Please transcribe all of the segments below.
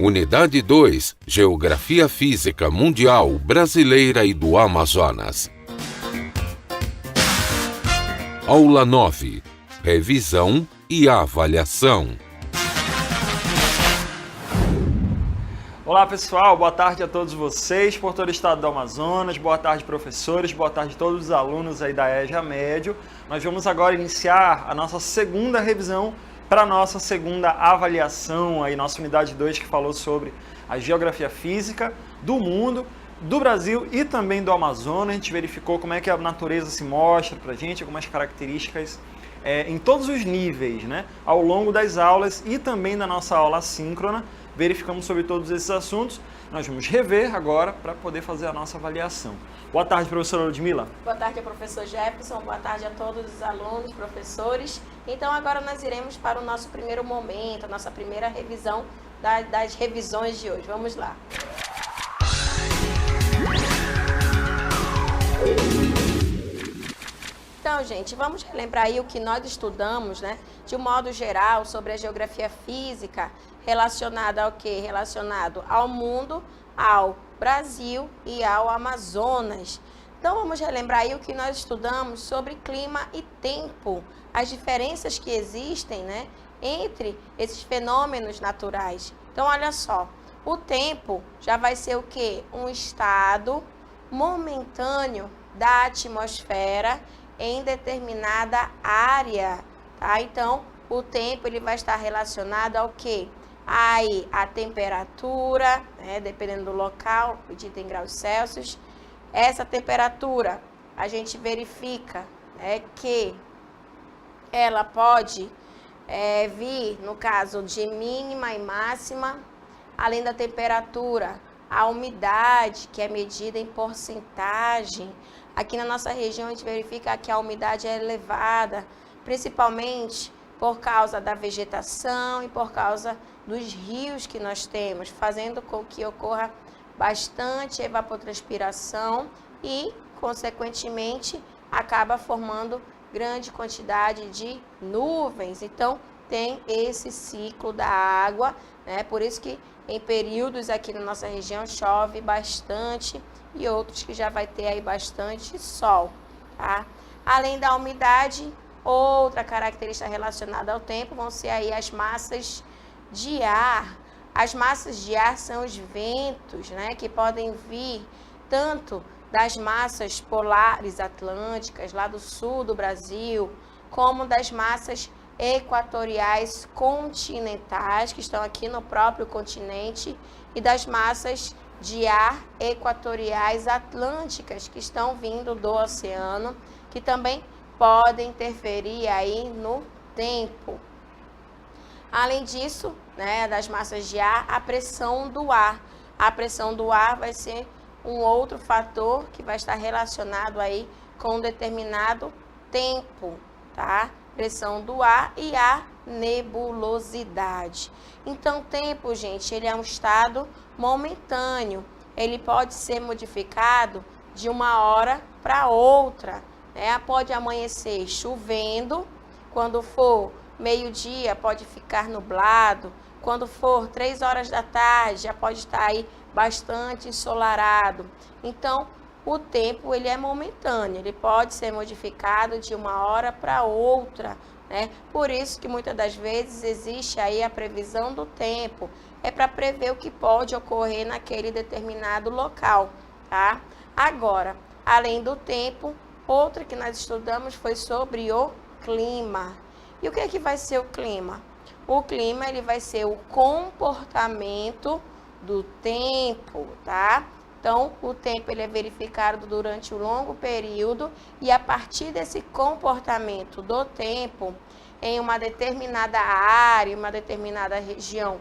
Unidade 2, Geografia Física Mundial, Brasileira e do Amazonas. Aula 9, Revisão e Avaliação. Olá pessoal, boa tarde a todos vocês, por todo o estado do Amazonas, boa tarde professores, boa tarde a todos os alunos aí da EJA Médio. Nós vamos agora iniciar a nossa segunda revisão para a nossa segunda avaliação, aí nossa unidade 2 que falou sobre a geografia física do mundo, do Brasil e também do Amazonas. A gente verificou como é que a natureza se mostra para a gente, algumas características em todos os níveis, né? Ao longo das aulas e também da nossa aula assíncrona. Verificamos sobre todos esses assuntos. Nós vamos rever agora para poder fazer a nossa avaliação. Boa tarde, professora Ludmila. Boa tarde, professor Jefferson. Boa tarde a todos os alunos, professores. Então, agora nós iremos para o nosso primeiro momento, a nossa primeira revisão das revisões de hoje. Vamos lá. Então, gente, vamos relembrar aí o que nós estudamos, né? De um modo geral, sobre a geografia física, relacionada ao quê? Relacionado ao mundo, ao Brasil e ao Amazonas. Então, vamos relembrar aí o que nós estudamos sobre clima e tempo, as diferenças que existem, né, entre esses fenômenos naturais. Então, olha só, o tempo já vai ser o quê? Um estado momentâneo da atmosfera em determinada área, tá? Então, o tempo ele vai estar relacionado ao quê? Aí, a temperatura, né, dependendo do local, medida em graus Celsius. Essa temperatura, a gente verifica, né, que ela pode vir, no caso, de mínima e máxima, além da temperatura, a umidade, que é medida em porcentagem. Aqui na nossa região, a gente verifica que a umidade é elevada, principalmente por causa da vegetação e por causa dos rios que nós temos, fazendo com que ocorra bastante evapotranspiração e, consequentemente, acaba formando grande quantidade de nuvens. Então, tem esse ciclo da água, né? Por isso que em períodos aqui na nossa região chove bastante e outros que já vai ter aí bastante sol, tá? Além da umidade, outra característica relacionada ao tempo vão ser aí as massas de ar. As massas de ar são os ventos, né, que podem vir tanto das massas polares atlânticas, lá do sul do Brasil, como das massas equatoriais continentais, que estão aqui no próprio continente, e das massas de ar equatoriais atlânticas, que estão vindo do oceano, que também podem interferir aí no tempo. Além disso, né, das massas de ar, a pressão do ar. A pressão do ar vai ser um outro fator que vai estar relacionado aí com um determinado tempo, tá? Pressão do ar e a nebulosidade. Então, o tempo, gente, ele é um estado momentâneo. Ele pode ser modificado de uma hora para outra, né? Pode amanhecer chovendo, quando for meio-dia pode ficar nublado, quando for 3 horas da tarde já pode estar aí bastante ensolarado. Então, o tempo ele é momentâneo, ele pode ser modificado de uma hora para outra, né? Por isso que muitas das vezes existe aí a previsão do tempo, é para prever o que pode ocorrer naquele determinado local, tá? Agora, além do tempo, outra que nós estudamos foi sobre o clima. E o que é que vai ser o clima? O clima ele vai ser o comportamento do tempo, tá? Então, o tempo ele é verificado durante um longo período e a partir desse comportamento do tempo em uma determinada área, uma determinada região,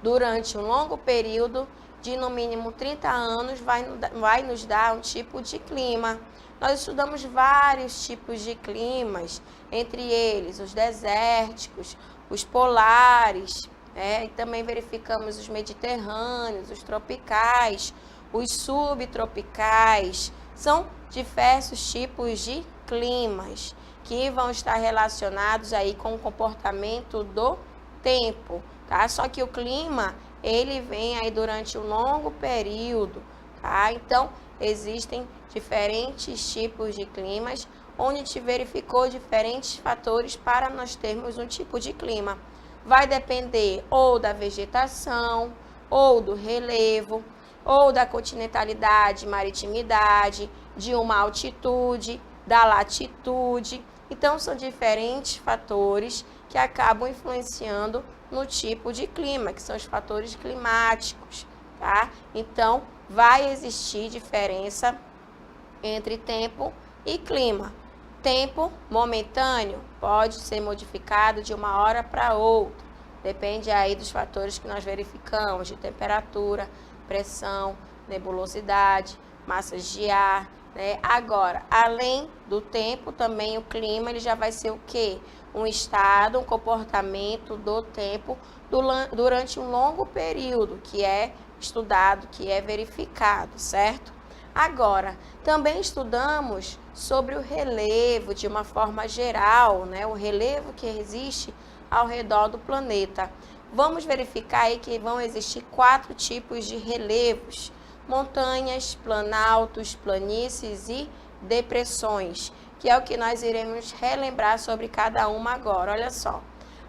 durante um longo período de no mínimo 30 anos, vai nos dar um tipo de clima. Nós estudamos vários tipos de climas, entre eles os desérticos, os polares, e também verificamos os mediterrâneos, os tropicais, os subtropicais. São diversos tipos de climas que vão estar relacionados aí com o comportamento do tempo, tá? Só que o clima, ele vem aí durante um longo período, tá? Então, existem diferentes tipos de climas, onde a gente verificou diferentes fatores para nós termos um tipo de clima. Vai depender ou da vegetação, ou do relevo, ou da continentalidade, maritimidade, de uma altitude, da latitude. Então, são diferentes fatores que acabam influenciando no tipo de clima, que são os fatores climáticos, tá? Então, vai existir diferença entre tempo e clima. Tempo momentâneo pode ser modificado de uma hora para outra. Depende aí dos fatores que nós verificamos, de temperatura, pressão, nebulosidade, massas de ar, né? Agora, além do tempo, também o clima ele já vai ser o quê? Um estado, um comportamento do tempo durante um longo período, que é estudado, que é verificado, certo? Agora, também estudamos sobre o relevo de uma forma geral, né? O relevo que existe ao redor do planeta. Vamos verificar aí que vão existir 4 tipos de relevos: montanhas, planaltos, planícies e depressões, que é o que nós iremos relembrar sobre cada uma agora. Olha só,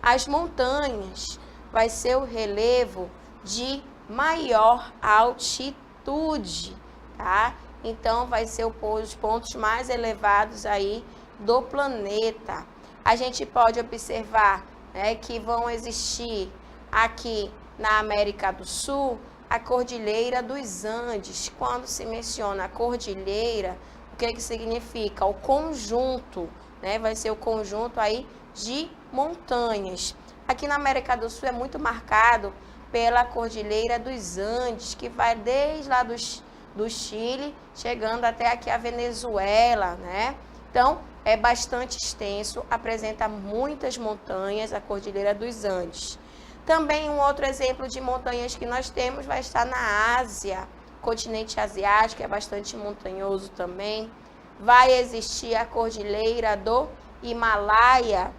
as montanhas vai ser o relevo de maior altitude, tá? Então, vai ser os pontos mais elevados aí do planeta. A gente pode observar, né, que vão existir aqui na América do Sul a Cordilheira dos Andes. Quando se menciona a cordilheira, o que significa? O conjunto, né? Vai ser o conjunto aí de montanhas. Aqui na América do Sul é muito marcado pela Cordilheira dos Andes, que vai desde lá do Chile, chegando até aqui a Venezuela, né? Então, é bastante extenso, apresenta muitas montanhas, a Cordilheira dos Andes. Também um outro exemplo de montanhas que nós temos vai estar na Ásia, continente asiático, é bastante montanhoso também. Vai existir a Cordilheira do Himalaia.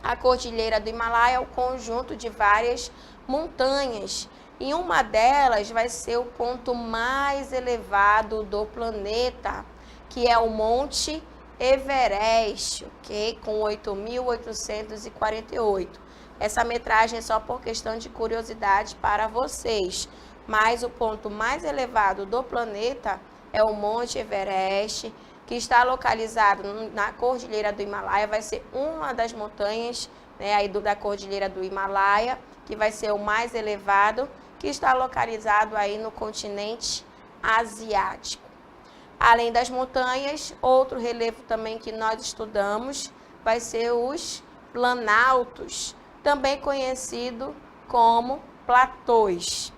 A Cordilheira do Himalaia é o conjunto de várias montanhas, e uma delas vai ser o ponto mais elevado do planeta, que é o Monte Everest, ok? Com 8.848. Essa metragem é só por questão de curiosidade para vocês, mas o ponto mais elevado do planeta é o Monte Everest, que está localizado na Cordilheira do Himalaia. Vai ser uma das montanhas, né, aí da Cordilheira do Himalaia, que vai ser o mais elevado, que está localizado aí no continente asiático. Além das montanhas, outro relevo também que nós estudamos vai ser os planaltos, também conhecido como platôs.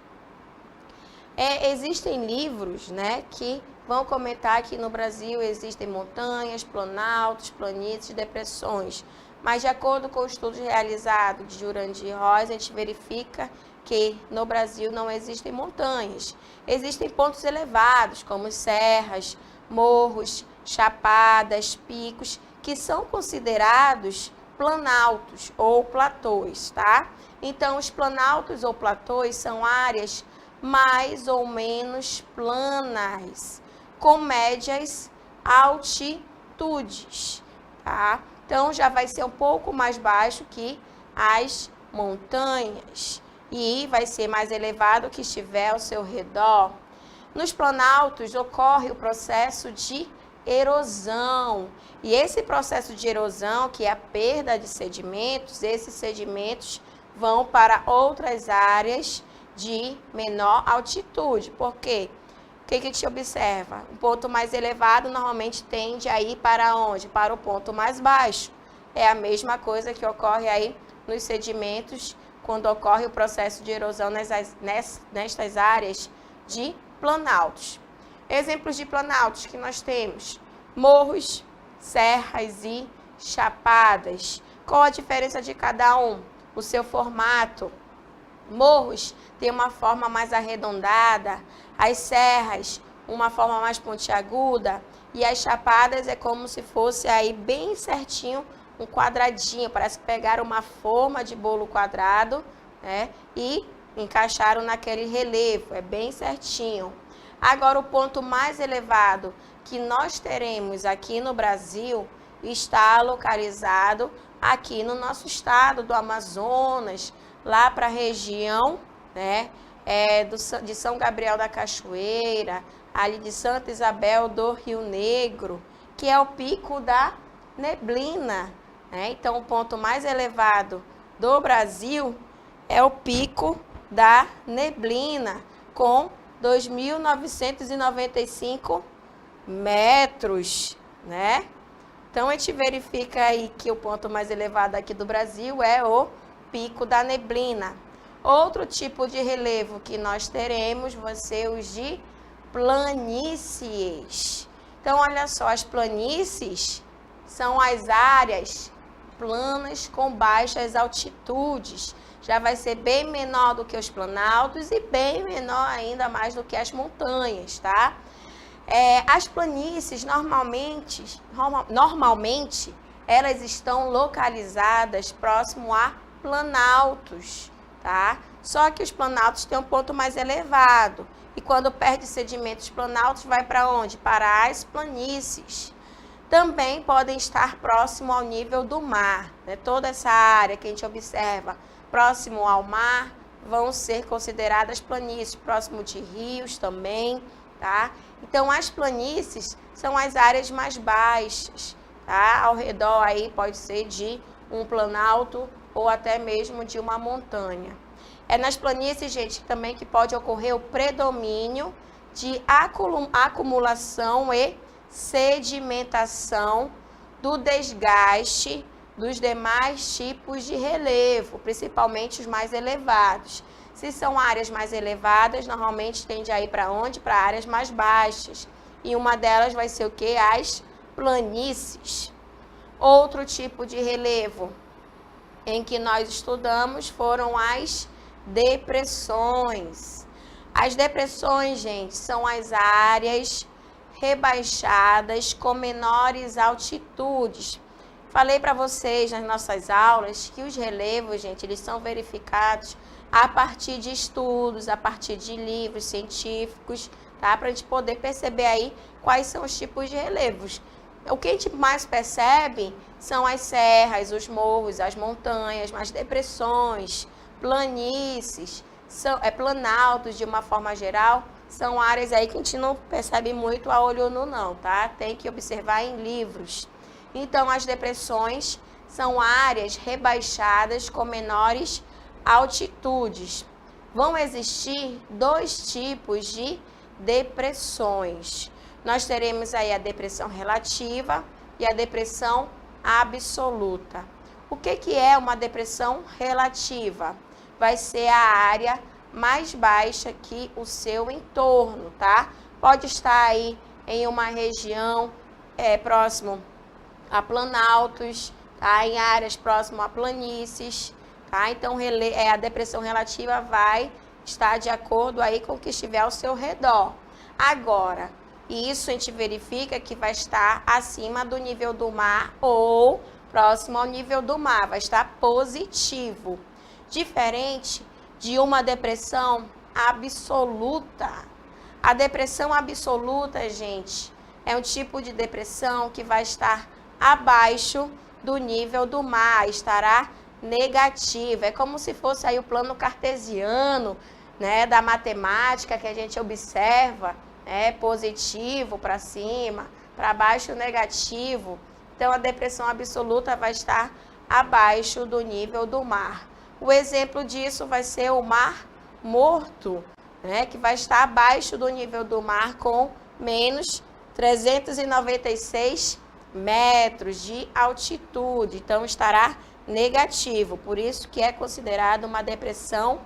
Existem livros, né, que vão comentar que no Brasil existem montanhas, planaltos, planícies, depressões, mas de acordo com o estudo realizado de Jurandir Rosa, a gente verifica que no Brasil não existem montanhas. Existem pontos elevados, como serras, morros, chapadas, picos, que são considerados planaltos ou platôs, tá? Então, os planaltos ou platôs são áreas mais ou menos planas, com médias altitudes, tá? Então, já vai ser um pouco mais baixo que as montanhas e vai ser mais elevado que estiver ao seu redor. Nos planaltos ocorre o processo de erosão, e esse processo de erosão, que é a perda de sedimentos, esses sedimentos vão para outras áreas de menor altitude. Por quê? O que a gente observa? O ponto mais elevado normalmente tende a ir para onde? Para o ponto mais baixo. É a mesma coisa que ocorre aí nos sedimentos quando ocorre o processo de erosão nestas áreas de planaltos. Exemplos de planaltos que nós temos: morros, serras e chapadas. Qual a diferença de cada um? O seu formato. Morros tem uma forma mais arredondada, as serras uma forma mais pontiaguda e as chapadas é como se fosse aí bem certinho um quadradinho, parece que pegaram uma forma de bolo quadrado, né, e encaixaram naquele relevo, é bem certinho. Agora, o ponto mais elevado que nós teremos aqui no Brasil está localizado aqui no nosso estado do Amazonas, lá para a região, né, de São Gabriel da Cachoeira, ali de Santa Isabel do Rio Negro, que é o Pico da Neblina, né? Então, o ponto mais elevado do Brasil é o Pico da Neblina, com 2.995 metros, né? Então, a gente verifica aí que o ponto mais elevado aqui do Brasil é o Pico da Neblina. Outro tipo de relevo que nós teremos vai ser os de planícies. Então, olha só, as planícies são as áreas planas com baixas altitudes. Já vai ser bem menor do que os planaltos e bem menor ainda mais do que as montanhas, tá? As planícies, normalmente, elas estão localizadas próximo a planaltos, tá? Só que os planaltos têm um ponto mais elevado. E quando perde sedimentos planaltos, vai para onde? Para as planícies. Também podem estar próximo ao nível do mar, né? Toda essa área que a gente observa próximo ao mar vão ser consideradas planícies, próximo de rios também, tá? Então, as planícies são as áreas mais baixas, tá? Ao redor aí pode ser de um planalto ou até mesmo de uma montanha. É nas planícies, gente, também que pode ocorrer o predomínio de acumulação e sedimentação do desgaste dos demais tipos de relevo, principalmente os mais elevados. Se são áreas mais elevadas, normalmente tende a ir para onde? Para áreas mais baixas. E uma delas vai ser o quê? As planícies. Outro tipo de relevo em que nós estudamos foram as depressões. As depressões, gente, são as áreas rebaixadas com menores altitudes. Falei para vocês nas nossas aulas que os relevos, gente, eles são verificados a partir de estudos, a partir de livros científicos, tá? Para a gente poder perceber aí quais são os tipos de relevos. O que a gente mais percebe são as serras, os morros, as montanhas, as depressões, planícies, planaltos de uma forma geral. São áreas aí que a gente não percebe muito a olho nu não, tá? Tem que observar em livros. Então, as depressões são áreas rebaixadas com menores altitudes. Vão existir dois tipos de depressões. Nós teremos aí a depressão relativa e a depressão absoluta. O que é uma depressão relativa? Vai ser a área mais baixa que o seu entorno, tá? Pode estar aí em uma região próximo a planaltos, tá? Em áreas próximas a planícies, tá? Então, a depressão relativa vai estar de acordo aí com o que estiver ao seu redor. Agora, isso a gente verifica que vai estar acima do nível do mar ou próximo ao nível do mar, vai estar positivo. Diferente de uma depressão absoluta. A depressão absoluta, gente, é um tipo de depressão que vai estar abaixo do nível do mar, estará negativo. É como se fosse aí o plano cartesiano, né, da matemática que a gente observa, né, positivo para cima, para baixo negativo. Então, a depressão absoluta vai estar abaixo do nível do mar. O exemplo disso vai ser o Mar Morto, né, que vai estar abaixo do nível do mar com menos 396 metros de altitude. Então, estará negativo, por isso que é considerado uma depressão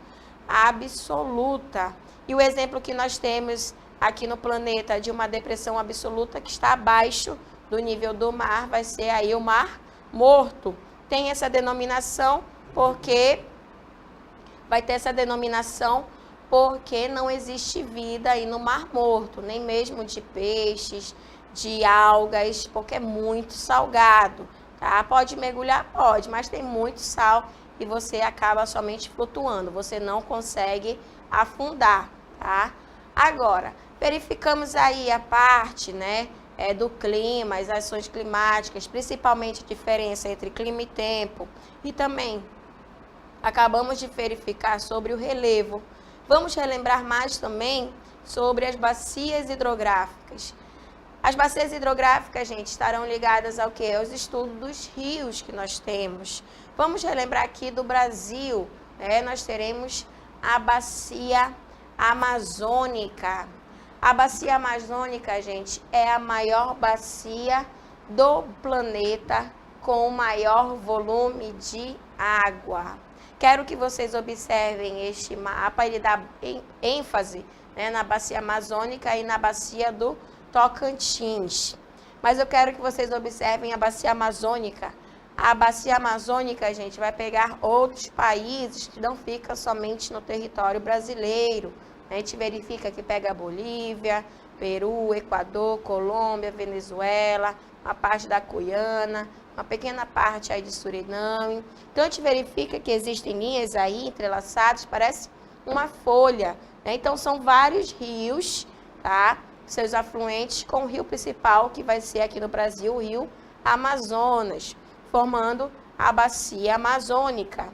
absoluta. E o exemplo que nós temos aqui no planeta de uma depressão absoluta que está abaixo do nível do mar vai ser aí o Mar Morto. Tem essa denominação porque não existe vida aí no Mar Morto, nem mesmo de peixes, de algas, porque é muito salgado, tá? Pode mergulhar? Pode, mas tem muito sal e você acaba somente flutuando, você não consegue afundar, tá? Agora, verificamos aí a parte, né, do clima, as ações climáticas, principalmente a diferença entre clima e tempo, e também acabamos de verificar sobre o relevo. Vamos relembrar mais também sobre as bacias hidrográficas. As bacias hidrográficas, gente, estarão ligadas ao quê? Aos estudos dos rios que nós temos. Vamos relembrar aqui do Brasil, né? Nós teremos a bacia amazônica. A bacia amazônica, gente, é a maior bacia do planeta com o maior volume de água. Quero que vocês observem este mapa, ele dá ênfase, né, na bacia amazônica e na bacia do Tocantins. Mas eu quero que vocês observem a bacia amazônica. A bacia amazônica, gente, vai pegar outros países que não fica somente no território brasileiro. A gente verifica que pega Bolívia, Peru, Equador, Colômbia, Venezuela, uma parte da Guiana, uma pequena parte aí de Suriname. Então, a gente verifica que existem linhas aí entrelaçadas, parece uma folha, né? Então, são vários rios, tá? Seus afluentes com o rio principal, que vai ser aqui no Brasil, o rio Amazonas, formando a bacia amazônica.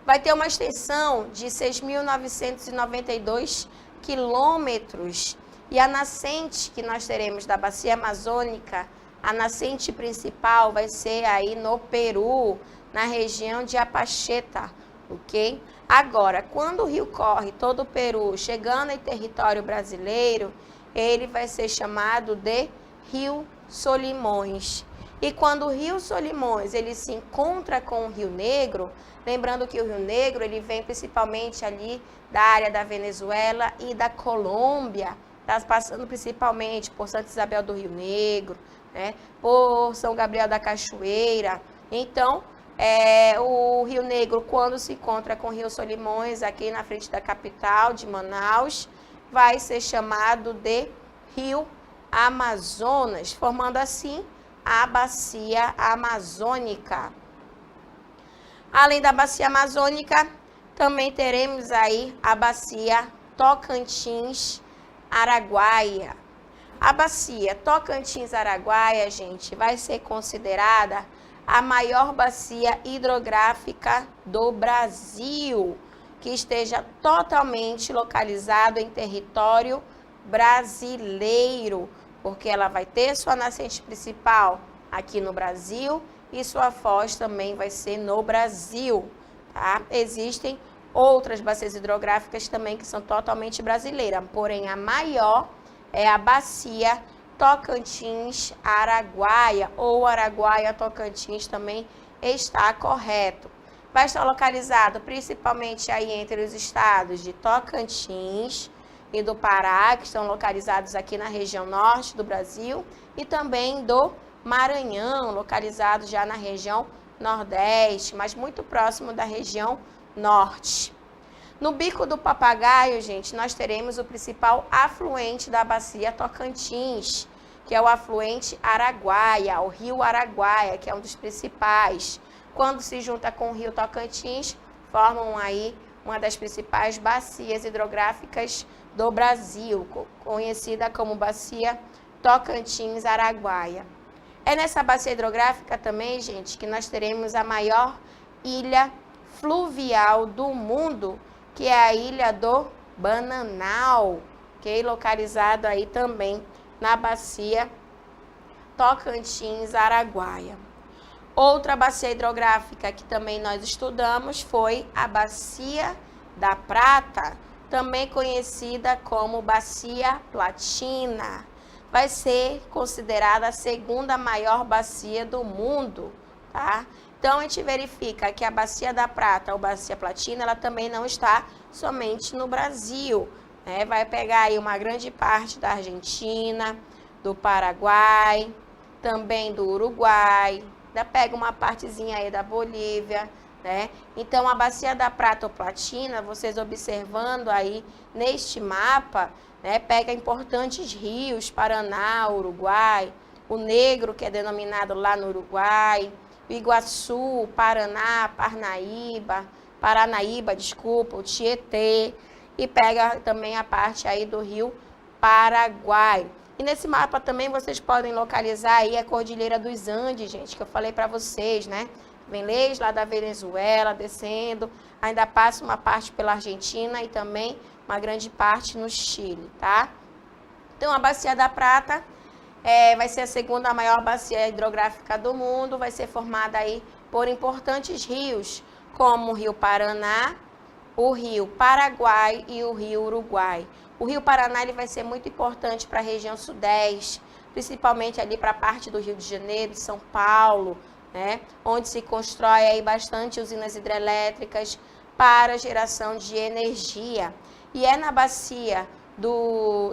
Vai ter uma extensão de 6.992 quilômetros e a nascente que nós teremos da bacia amazônica, a nascente principal vai ser aí no Peru, na região de Apacheta, ok? Agora, quando o rio corre todo o Peru, chegando em território brasileiro, ele vai ser chamado de Rio Solimões. E quando o Rio Solimões ele se encontra com o Rio Negro, lembrando que o Rio Negro ele vem principalmente ali da área da Venezuela e da Colômbia, tá passando principalmente por Santa Isabel do Rio Negro, né, por São Gabriel da Cachoeira. Então, o Rio Negro, quando se encontra com o Rio Solimões, aqui na frente da capital de Manaus, vai ser chamado de Rio Amazonas, formando assim a bacia amazônica. Além da bacia amazônica, também teremos aí a bacia Tocantins-Araguaia. A bacia Tocantins-Araguaia, gente, vai ser considerada a maior bacia hidrográfica do Brasil, que esteja totalmente localizado em território brasileiro, porque ela vai ter sua nascente principal aqui no Brasil e sua foz também vai ser no Brasil, tá? Existem outras bacias hidrográficas também que são totalmente brasileiras, porém a maior é a bacia Tocantins-Araguaia, ou Araguaia-Tocantins também está correto. Vai estar localizado principalmente aí entre os estados de Tocantins e do Pará, que estão localizados aqui na região norte do Brasil, e também do Maranhão, localizado já na região nordeste, mas muito próximo da região norte. No Bico do Papagaio, gente, nós teremos o principal afluente da bacia Tocantins, que é o afluente Araguaia, o rio Araguaia, que é um dos principais. Quando se junta com o rio Tocantins, formam aí uma das principais bacias hidrográficas do Brasil, conhecida como bacia Tocantins-Araguaia. É nessa bacia hidrográfica também, gente, que nós teremos a maior ilha fluvial do mundo, que é a ilha do Bananal, que é localizado aí também na bacia Tocantins-Araguaia. Outra bacia hidrográfica que também nós estudamos foi a Bacia da Prata, também conhecida como Bacia Platina. Vai ser considerada a segunda maior bacia do mundo, tá? Então, a gente verifica que a Bacia da Prata ou Bacia Platina, ela também não está somente no Brasil, né? Vai pegar aí uma grande parte da Argentina, do Paraguai, também do Uruguai, ainda pega uma partezinha aí da Bolívia, né? Então, a Bacia da Prata ou Platina, vocês observando aí neste mapa, né, pega importantes rios, Paraná, Uruguai, o Negro, que é denominado lá no Uruguai, Iguaçu, Paraná, Paranaíba, o Tietê, e pega também a parte aí do Rio Paraguai. E nesse mapa também vocês podem localizar aí a Cordilheira dos Andes, gente, que eu falei para vocês, né? Vem desde lá da Venezuela, descendo, ainda passa uma parte pela Argentina e também uma grande parte no Chile, tá? Então, a Bacia da Prata vai ser a segunda maior bacia hidrográfica do mundo, vai ser formada aí por importantes rios, como o Rio Paraná, o Rio Paraguai e o Rio Uruguai. O Rio Paraná ele vai ser muito importante para a região sudeste, principalmente ali para a parte do Rio de Janeiro, de São Paulo, né, onde se constrói aí bastante usinas hidrelétricas para geração de energia. E é na bacia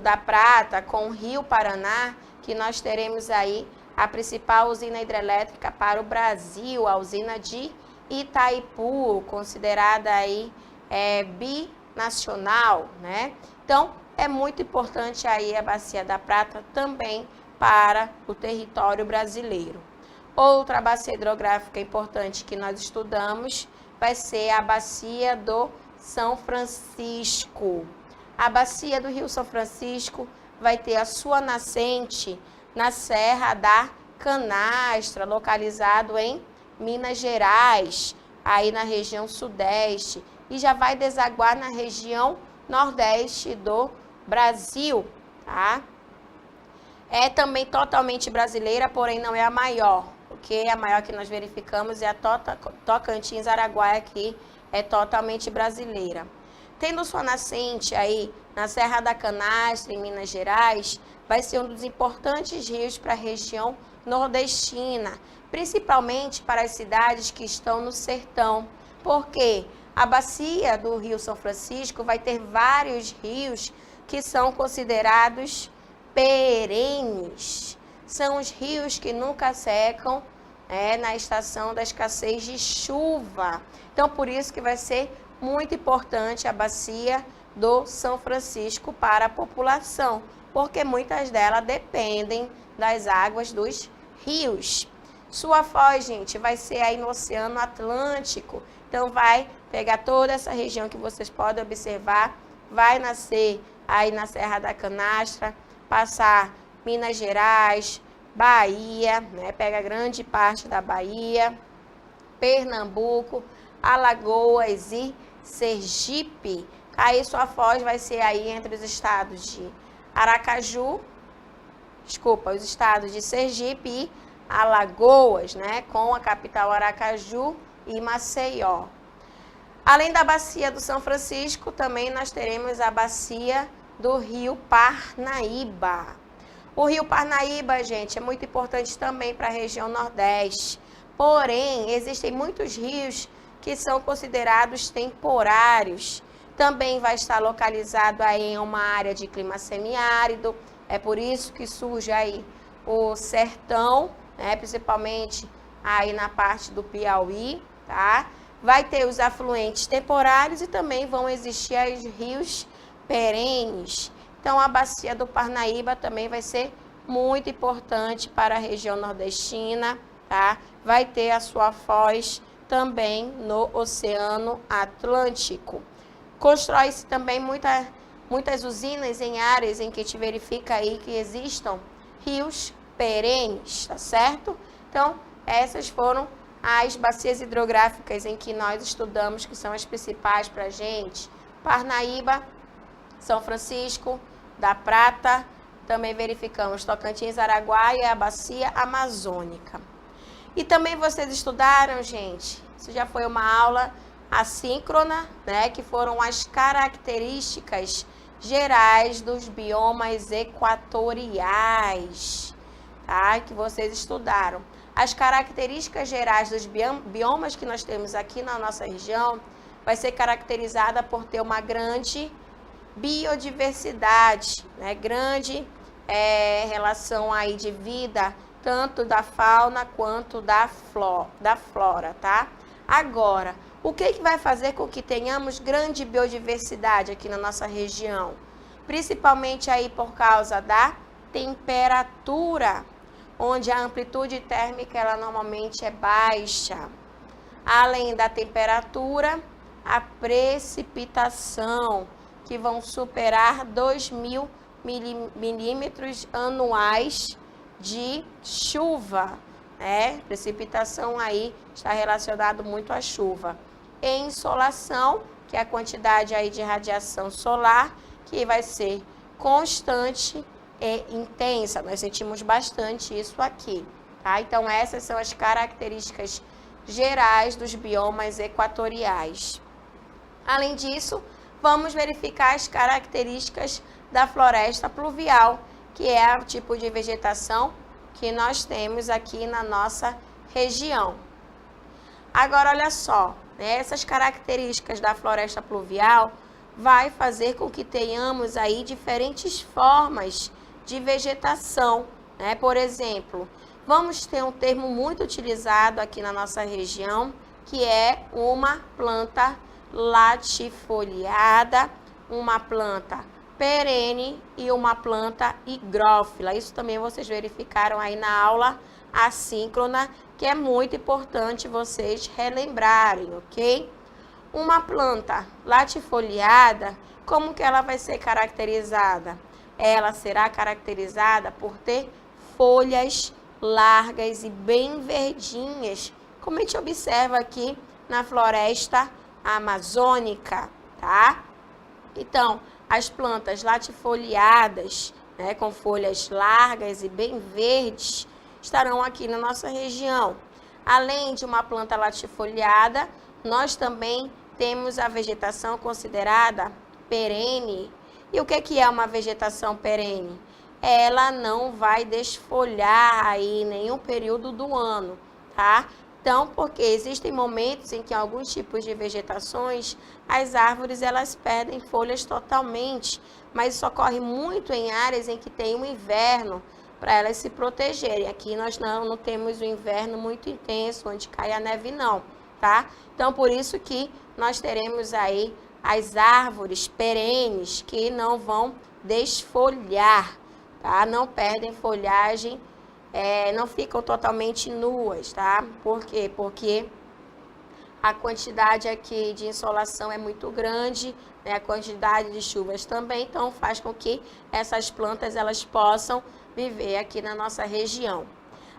da Prata, com o Rio Paraná, que nós teremos aí a principal usina hidrelétrica para o Brasil, a usina de Itaipu, considerada aí binacional, né? Então, é muito importante aí a Bacia da Prata também para o território brasileiro. Outra bacia hidrográfica importante que nós estudamos vai ser a Bacia do São Francisco. A Bacia do Rio São Francisco vai ter a sua nascente na Serra da Canastra, localizado em Minas Gerais, aí na região sudeste, e já vai desaguar na região nordeste do Brasil, tá? É também totalmente brasileira, porém não é a maior, porque a maior que nós verificamos é a Tocantins-Araguaia, que é totalmente brasileira. Tendo sua nascente aí na Serra da Canastra, em Minas Gerais, vai ser um dos importantes rios para a região nordestina, principalmente para as cidades que estão no sertão, porque a bacia do Rio São Francisco vai ter vários rios que são considerados perenes. São os rios que nunca secam na estação da escassez de chuva. Então, por isso que vai ser muito importante a bacia do São Francisco para a população, porque muitas delas dependem das águas dos rios. Sua foz, gente, vai ser aí no Oceano Atlântico. Então, vai pegar toda essa região que vocês podem observar, vai nascer aí na Serra da Canastra, passar Minas Gerais, Bahia, né? Pega grande parte da Bahia, Pernambuco, Alagoas e Sergipe. Aí sua foz vai ser aí entre os estados de os estados de Sergipe e Alagoas, né? Com a capital Aracaju e Maceió. Além da bacia do São Francisco, também nós teremos a bacia do Rio Parnaíba. O Rio Parnaíba, gente, é muito importante também para a região Nordeste. Porém, existem muitos rios que são considerados temporários. Também vai estar localizado aí em uma área de clima semiárido. É por isso que surge aí o sertão, né, principalmente aí na parte do Piauí, tá? Vai ter os afluentes temporários e também vão existir os rios perenes. Então, a bacia do Parnaíba também vai ser muito importante para a região nordestina, tá? Vai ter a sua foz também no Oceano Atlântico. Constrói-se também muitas usinas em áreas em que te verifica aí que existam rios perenes, tá certo? Então, essas foram as bacias hidrográficas em que nós estudamos, que são as principais para a gente. Parnaíba, São Francisco da Prata, também verificamos Tocantins, Araguaia e a bacia amazônica. E também vocês estudaram, gente, isso já foi uma aula assíncrona, né, que foram as características gerais dos biomas equatoriais, tá, que vocês estudaram. As características gerais dos biomas que nós temos aqui na nossa região vai ser caracterizada por ter uma grande biodiversidade, né? Grande relação aí de vida, tanto da fauna quanto da flora, tá? Agora, o que vai fazer com que tenhamos grande biodiversidade aqui na nossa região? Principalmente aí por causa da temperatura. onde a amplitude térmica ela normalmente é baixa. Além da temperatura, a precipitação, que vão superar 2.000 milímetros anuais de chuva, né? Precipitação aí está relacionado muito à chuva. E insolação, que é a quantidade aí de radiação solar, que vai ser constante e intensa. Nós sentimos bastante isso aqui, tá? Então, essas são as características gerais dos biomas equatoriais. Além disso, vamos verificar as características da floresta pluvial, que é o tipo de vegetação que nós temos aqui na nossa região. Agora, olha só, né? Essas características da floresta pluvial vai fazer com que tenhamos aí diferentes formas de vegetação, né? Por exemplo, vamos ter um termo muito utilizado aqui na nossa região, que é uma planta latifoliada, uma planta perene e uma planta higrófila. Isso também vocês verificaram aí na aula assíncrona, que é muito importante vocês relembrarem, ok? Uma planta latifoliada, como que ela vai ser caracterizada? Ela será caracterizada por ter folhas largas e bem verdinhas, como a gente observa aqui na floresta amazônica, tá? Então, as plantas latifoliadas, né, com folhas largas e bem verdes, estarão aqui na nossa região. Além de uma planta latifoliada, nós também temos a vegetação considerada perene. E o que é uma vegetação perene? Ela não vai desfolhar aí em nenhum período do ano, tá? Então, porque existem momentos em que alguns tipos de vegetações, as árvores elas perdem folhas totalmente, mas isso ocorre muito em áreas em que tem um inverno, para elas se protegerem. Aqui nós não temos um inverno muito intenso, onde cai a neve não, tá? Então, por isso que nós teremos aí as árvores perenes que não vão desfolhar, tá? Não perdem folhagem, não ficam totalmente nuas, tá? Por quê? Porque a quantidade aqui de insolação é muito grande, né? A quantidade de chuvas também, então faz com que essas plantas elas possam viver aqui na nossa região.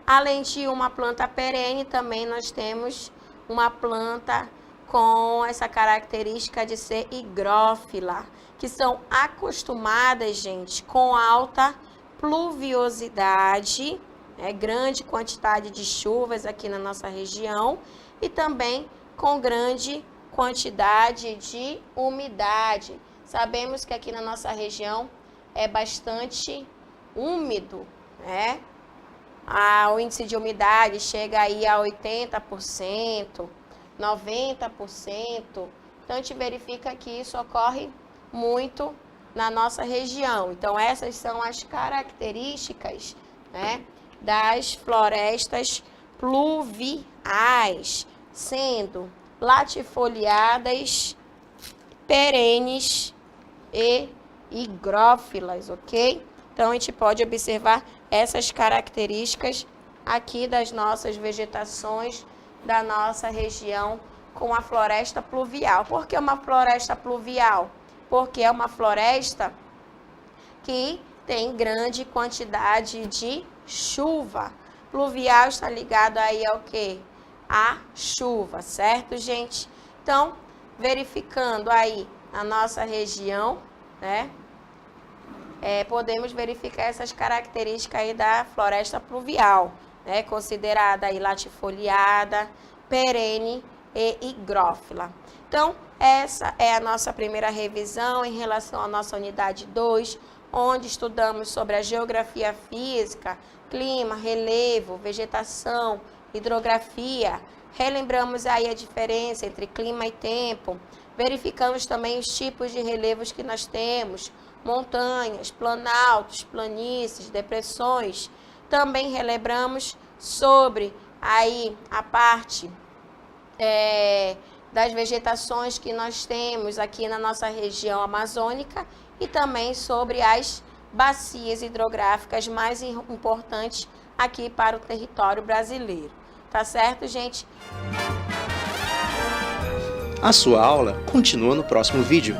Além de uma planta perene, também nós temos uma planta com essa característica de ser higrófila, que são acostumadas, gente, com alta pluviosidade, grande quantidade de chuvas aqui na nossa região e também com grande quantidade de umidade. Sabemos que aqui na nossa região é bastante úmido, né? O índice de umidade chega aí a 80%, 90%. Então, a gente verifica que isso ocorre muito na nossa região. Então, essas são as características, né, das florestas pluviais, sendo latifoliadas, perenes e higrófilas, ok? Então, a gente pode observar essas características aqui das nossas vegetações da nossa região com a floresta pluvial. Por que uma floresta pluvial? Porque é uma floresta que tem grande quantidade de chuva. Pluvial está ligado aí ao quê? A chuva, certo, gente? Então, verificando aí a nossa região, né? Podemos verificar essas características aí da floresta pluvial, né? Considerada aí latifoliada, perene e higrófila. Então, essa é a nossa primeira revisão em relação à nossa unidade 2, onde estudamos sobre a geografia física, clima, relevo, vegetação, hidrografia. Relembramos aí a diferença entre clima e tempo. Verificamos também os tipos de relevos que nós temos, montanhas, planaltos, planícies, depressões. Também relembramos sobre aí a parte das vegetações que nós temos aqui na nossa região amazônica e também sobre as bacias hidrográficas mais importantes aqui para o território brasileiro. Tá certo, gente? A sua aula continua no próximo vídeo.